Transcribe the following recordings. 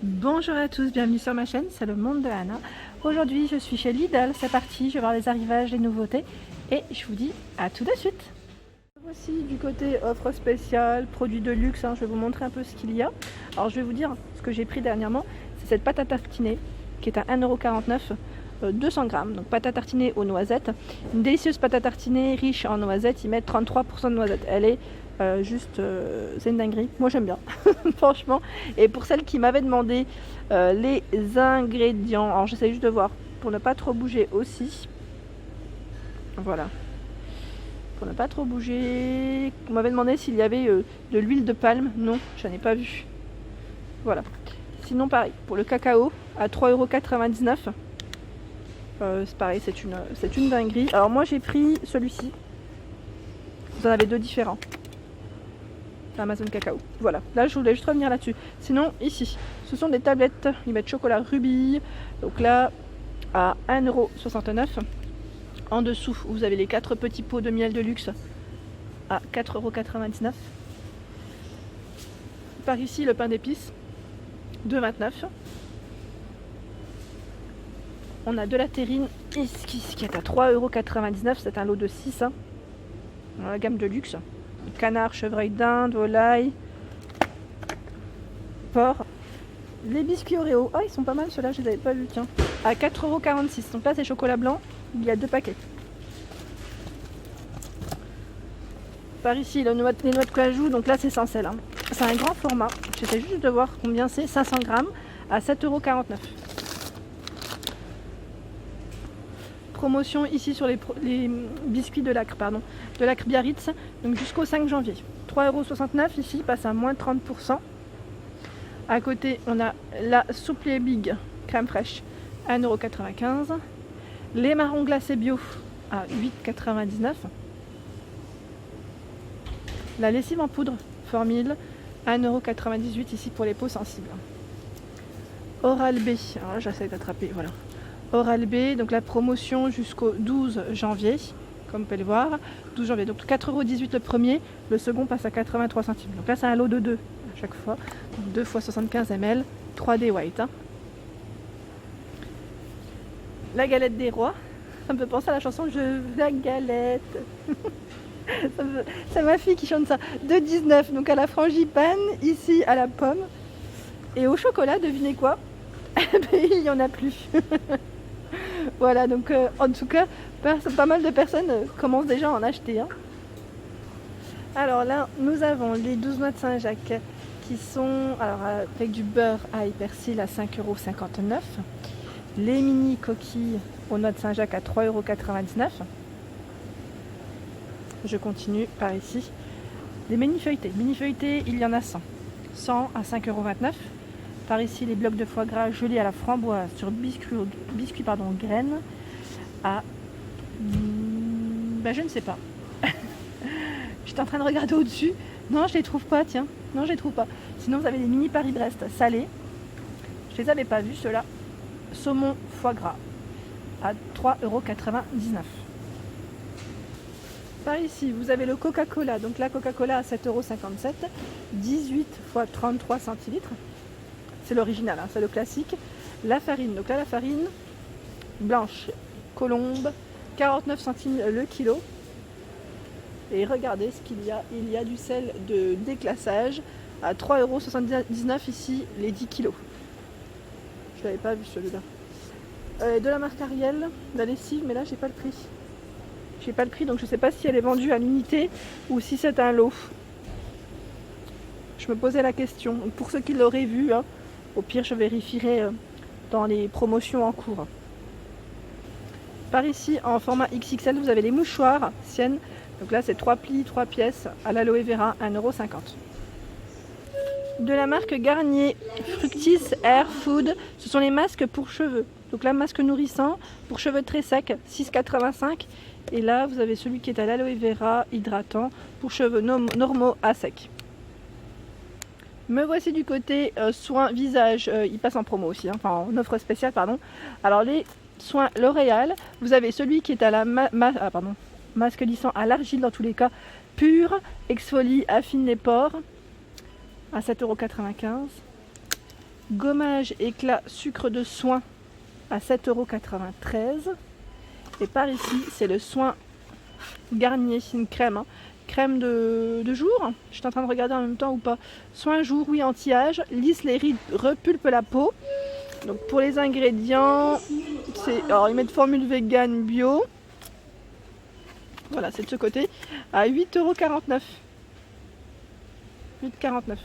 Bonjour à tous, bienvenue sur ma chaîne, c'est le monde de Anna. Aujourd'hui je suis chez Lidl, c'est parti, je vais voir les arrivages, les nouveautés et je vous dis à tout de suite. Voici du côté offre spéciale, produits de luxe, je vais vous montrer un peu ce qu'il y a. Alors je vais vous dire ce que j'ai pris dernièrement, c'est cette pâte à tartiner qui est à 1,49 €, 200 grammes, donc pâte à tartiner aux noisettes. Une délicieuse pâte à tartiner riche en noisettes, ils mettent 33% de noisettes, elle est c'est une dinguerie, moi j'aime bien franchement. Et pour celles qui m'avaient demandé les ingrédients, alors j'essaie juste de voir pour ne pas trop bouger aussi, voilà, pour ne pas trop bouger. On m'avait demandé s'il y avait de l'huile de palme, non, j'en ai pas vu, voilà. Sinon pareil, pour le cacao à 3,99 €, c'est pareil, c'est une dinguerie. Alors moi j'ai pris celui-ci, vous en avez deux différents. Amazon Cacao. Voilà, là je voulais juste revenir là-dessus. Sinon, ici, ce sont des tablettes, ils mettent chocolat rubis. Donc là, à 1,69 €. En dessous, vous avez les 4 petits pots de miel de luxe à 4,99 €. Par ici, le pain d'épices, 2,29 €. On a de la terrine qui est à 3,99 €. C'est un lot de 6 dans la gamme de luxe. Canard, chevreuil d'Inde, volaille, porc. Les biscuits Oreo, ils sont pas mal ceux-là, je les avais pas vus, tiens. À 4,46 €. Donc là c'est chocolat blanc, il y a 2 paquets. Par ici les noix de cajou, donc là c'est sans sel. C'est un grand format, j'essaie juste de voir combien c'est, 500 grammes à 7,49 €. Promotion ici sur les biscuits de Lacre, de Lacre Biarritz, donc jusqu'au 5 janvier. 3,69 € ici, passe à moins 30%. À côté, on a la soupe Big crème fraîche, 1,95 €. Les marrons glacés bio à 8,99 €. La lessive en poudre Formil, 1,98 € ici pour les peaux sensibles. Oral-B, alors j'essaie d'attraper, voilà. Oral-B, donc la promotion jusqu'au 12 janvier, comme vous pouvez le voir. 12 janvier, donc 4,18 € le premier, le second passe à 83 centimes. Donc là c'est un lot de 2 à chaque fois, donc 2 x 75 ml, 3D white. La galette des rois, ça me fait penser à la chanson Je veux la galette. C'est ma fille qui chante ça. 2,19 €, donc à la frangipane, ici à la pomme. Et au chocolat, devinez quoi? Il n'y en a plus. Voilà, donc en tout cas, pas mal de personnes commencent déjà à en acheter. Alors là, nous avons les 12 noix de Saint-Jacques qui sont avec du beurre, ail, persil à 5,59 €. Les mini coquilles aux noix de Saint-Jacques à 3,99 €. Je continue par ici. Les mini feuilletés, il y en a 100. 100 à 5,29 €. Par ici, les blocs de foie gras gelés à la framboise sur biscuit graines à... je ne sais pas. J'étais en train de regarder au-dessus. Non, je les trouve pas, tiens. Non, je les trouve pas. Sinon, vous avez les mini Paris-Brest salés. Je les avais pas vus, ceux-là. Saumon foie gras à 3,99 €. Par ici, vous avez le Coca-Cola. Donc la Coca-Cola à 7,57 €. 18 x 33 centilitres. C'est l'original, c'est le classique. La farine, donc là la farine blanche, colombe, 49 centimes le kilo. Et regardez ce qu'il y a, il y a du sel de déclassage à 3,79 € ici, les 10 kilos. Je l'avais pas vu celui-là. De la marque Ariel, la lessive, mais là j'ai pas le prix. J'ai pas le prix, donc je sais pas si elle est vendue à l'unité ou si c'est un lot. Je me posais la question, pour ceux qui l'auraient vu, au pire, je vérifierai dans les promotions en cours. Par ici, en format XXL, vous avez les mouchoirs Sienne. Donc là, c'est 3 plis, 3 pièces à l'aloe vera, 1,50 €. De la marque Garnier Fructis Air Food, ce sont les masques pour cheveux. Donc là, masque nourrissant pour cheveux très secs, 6,85 €. Et là, vous avez celui qui est à l'aloe vera hydratant pour cheveux normaux à sec. Me voici du côté soins visage, il passe en promo aussi, en offre spéciale, pardon. Alors les soins L'Oréal, vous avez celui qui est à la masque lissant à l'argile dans tous les cas, pur, exfolie, affine les pores, à 7,95 €. Gommage éclat sucre de soin à 7,93 €. Et par ici, c'est le soin Garnier, c'est une crème. Crème de jour. Je suis en train de regarder en même temps ou pas. Soin jour, oui, anti-âge. Lisse les rides, repulpe la peau. Donc pour les ingrédients, alors ils mettent formule vegan bio. Voilà, c'est de ce côté. À 8,49 €. 8,49 €.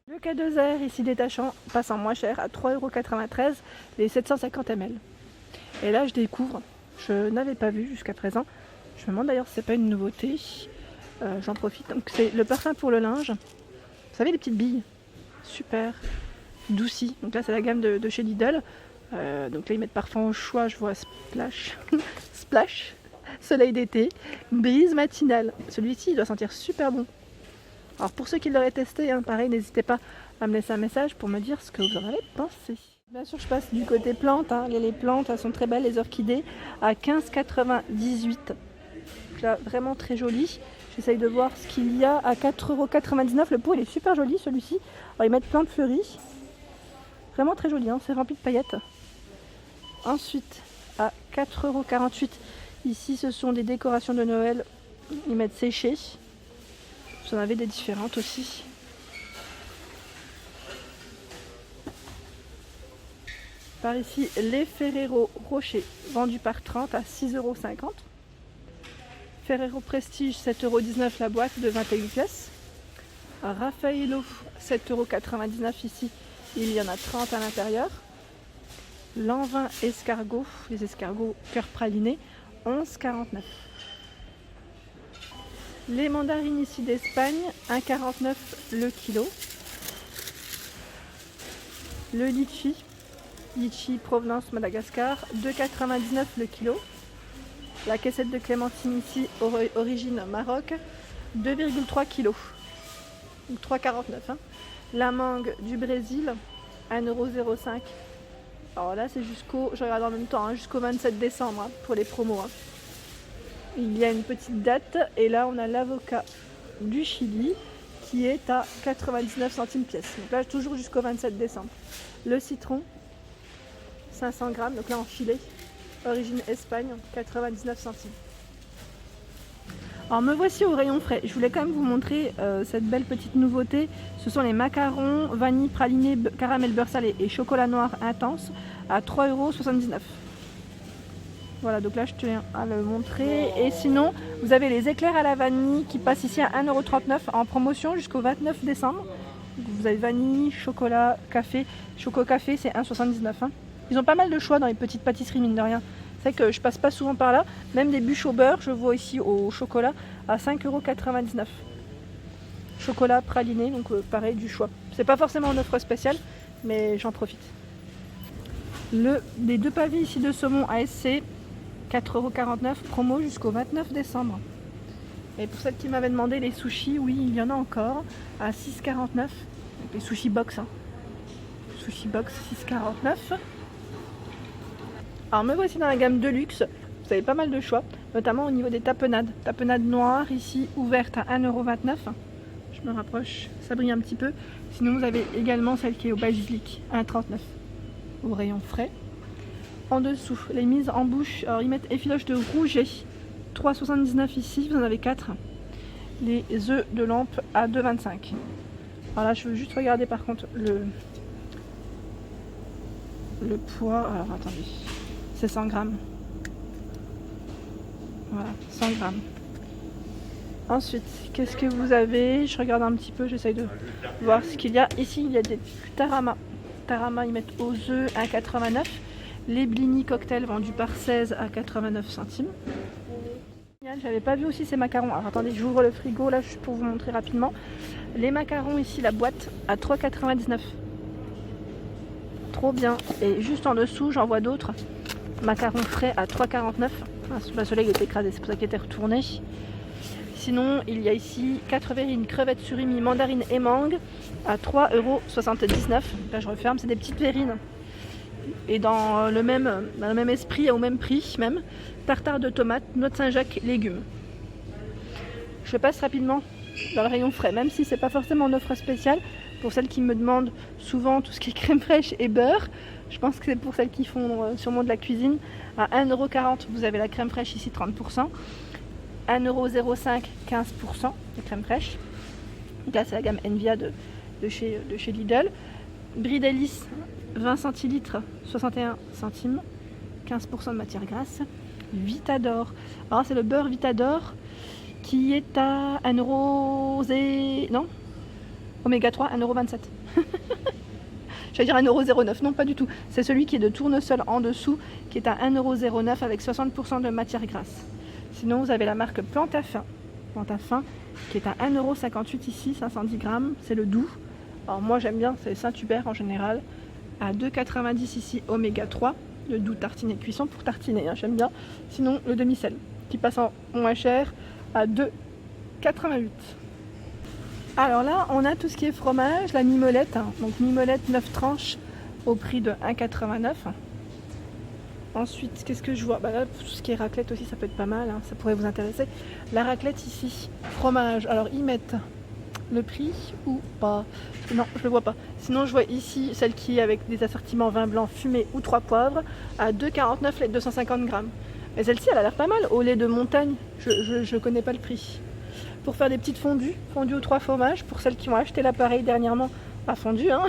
Le K2R ici détachant passe en moins cher à 3,93 € les 750 ml. Et là je découvre, je n'avais pas vu jusqu'à présent. Je me demande d'ailleurs si c'est pas une nouveauté. J'en profite. Donc c'est le parfum pour le linge. Vous savez les petites billes, super douci. Donc là c'est la gamme de chez Lidl. Donc là ils mettent parfum au choix. Je vois Splash, Splash, soleil d'été, brise matinale. Celui-ci il doit sentir super bon. Alors pour ceux qui l'auraient testé, hein, pareil, n'hésitez pas à me laisser un message pour me dire ce que vous en avez pensé. Bien sûr je passe du côté plantes, hein. Les plantes elles sont très belles, les orchidées à 15,98 €. Là, vraiment très joli. J'essaye de voir ce qu'il y a à 4,99 €. Le pot il est super joli celui-ci. Alors ils mettent plein de fleuris. Vraiment très joli, hein. C'est rempli de paillettes. Ensuite à 4,48 €. Ici ce sont des décorations de Noël. Ils mettent séchées. Vous en avez des différentes aussi. Par ici, les Ferrero Rocher, vendus par 30 à 6,50 €. Ferrero Prestige, 7,19 € la boîte de 21 pièces. Raffaello, 7,99 € ici. Il y en a 30 à l'intérieur. Lanvin escargot, les escargots cœur praliné, 11,49 €. Les mandarines ici d'Espagne, 1,49 € le kilo. Le litchi, litchi provenance Madagascar, 2,99 € le kilo. La caissette de clémentine ici, origine Maroc, 2,3 kg. Donc 3,49 €. Hein. La mangue du Brésil, 1,05 €. Alors là c'est jusqu'au, je regarde en même temps, hein, jusqu'au 27 décembre hein, pour les promos. Hein. Il y a une petite date et là on a l'avocat du Chili qui est à 99 centimes pièce. Donc là toujours jusqu'au 27 décembre. Le citron, 500 grammes, donc là en filet, origine Espagne, 99 centimes. Alors me voici au rayon frais. Je voulais quand même vous montrer cette belle petite nouveauté. Ce sont les macarons vanille praliné, caramel beurre salé et chocolat noir intense à 3,79 €. Voilà, donc là je tiens à le montrer. Et sinon, vous avez les éclairs à la vanille qui passent ici à 1,39 € en promotion jusqu'au 29 décembre. Donc vous avez vanille, chocolat, café. Choco café, c'est 1,79 €. Hein. Ils ont pas mal de choix dans les petites pâtisseries, mine de rien. C'est vrai que je passe pas souvent par là. Même des bûches au beurre, je vois ici au chocolat à 5,99 €. Chocolat praliné, donc pareil, du choix. C'est pas forcément en offre spéciale, mais j'en profite. Les deux pavés ici de saumon ASC, 4,49 € promo jusqu'au 29 décembre. Et pour celles qui m'avaient demandé les sushis, oui, il y en a encore à 6,49 €. Les sushis box. Hein. Sushi box 6,49 €. Alors me voici dans la gamme de luxe. Vous avez pas mal de choix, notamment au niveau des tapenades. Tapenade noire ici ouverte à 1,29 €. Je me rapproche, ça brille un petit peu. Sinon vous avez également celle qui est au basilic, 1,39 € au rayon frais. En dessous, les mises en bouche, alors ils mettent effiloche de rouget, 3,79 € ici, vous en avez 4. Les œufs de lampe à 2,25 €. Alors là je veux juste regarder par contre le poids, alors attendez, c'est 100 grammes. Voilà, 100 grammes. Ensuite, qu'est-ce que vous avez? Je regarde un petit peu, j'essaye de voir ce qu'il y a. Ici, il y a des tarama. Tarama, ils mettent aux œufs à 89. Les blini cocktail vendus par 16 à 89 centimes. J'avais pas vu aussi ces macarons. Alors attendez, j'ouvre le frigo là pour vous montrer rapidement. Les macarons ici, la boîte à 3,99 €. Trop bien. Et juste en dessous, j'en vois d'autres. Macarons frais à 3,49 €. Le soleil est écrasé, c'est pour ça qu'il était retourné. Sinon, il y a ici 4 verrines, crevettes surimi, mandarines et mangue à 3,79 €. Là, je referme, c'est des petites verrines. Et dans le même esprit, au même prix même, tartare de tomates, noix de Saint-Jacques, légumes. Je passe rapidement dans le rayon frais, même si c'est pas forcément en offre spéciale. Pour celles qui me demandent souvent tout ce qui est crème fraîche et beurre, je pense que c'est pour celles qui font sûrement de la cuisine. À 1,40 €, vous avez la crème fraîche ici 30%. 1,05 €, 15% de crème fraîche. Donc là, c'est la gamme Envia de chez Lidl. Brie d'Hélice, 20 centilitres, 61 centimes, 15% de matière grasse. Vitador. Alors, c'est le beurre Vitador qui est à 1 €. Non, Oméga 3, 1,27 €. J'allais dire 1,09 €, non pas du tout. C'est celui qui est de tournesol en dessous, qui est à 1,09 € avec 60% de matière grasse. Sinon, vous avez la marque Plantafin, qui est à 1,58 € ici, 510 grammes, c'est le doux. Alors moi j'aime bien, c'est Saint-Hubert en général. À 2,90 € ici, Oméga 3, le doux tartiner cuisson pour tartiner, hein, j'aime bien. Sinon, le demi-sel, qui passe en moins cher, à 2,88 €. Alors là, on a tout ce qui est fromage, la mimolette, hein. Donc mimolette 9 tranches au prix de 1,89 €. Ensuite, qu'est-ce que je vois? Bah là, tout ce qui est raclette aussi, ça peut être pas mal, hein, ça pourrait vous intéresser. La raclette ici, fromage, alors ils mettent le prix ou pas? Non, je le vois pas. Sinon, je vois ici celle qui est avec des assortiments vin blanc fumé ou 3 poivres à 2,49 € les 250 grammes. Mais celle-ci, elle a l'air pas mal, au lait de montagne, je connais pas le prix. Pour faire des petites fondues aux 3 fromages, pour celles qui ont acheté l'appareil dernièrement à fondu, hein,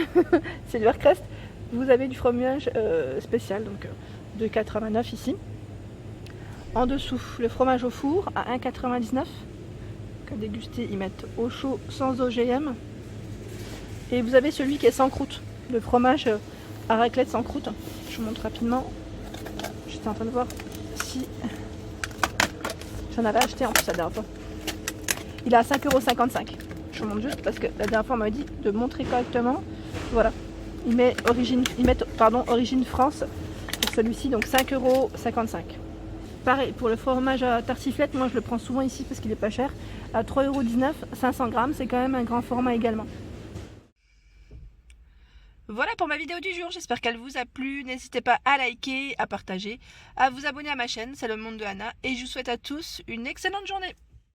Silvercrest, vous avez du fromage spécial, donc 2,89 € ici. En dessous, le fromage au four à 1,99 €. À déguster, ils mettent au chaud sans OGM. Et vous avez celui qui est sans croûte, le fromage à raclette sans croûte. Je vous montre rapidement. J'étais en train de voir si j'en avais acheté en plus la dernière fois. Il est à 5,55 €. Je vous montre juste parce que la dernière fois on m'a dit de montrer correctement. Voilà. Ils mettent origine France pour celui-ci, donc 5,55 €. Pareil, pour le fromage à tartiflette, moi je le prends souvent ici parce qu'il est pas cher. À 3,19 €, 500 grammes, c'est quand même un grand format également. Voilà pour ma vidéo du jour, j'espère qu'elle vous a plu. N'hésitez pas à liker, à partager, à vous abonner à ma chaîne, c'est le monde de Anna. Et je vous souhaite à tous une excellente journée.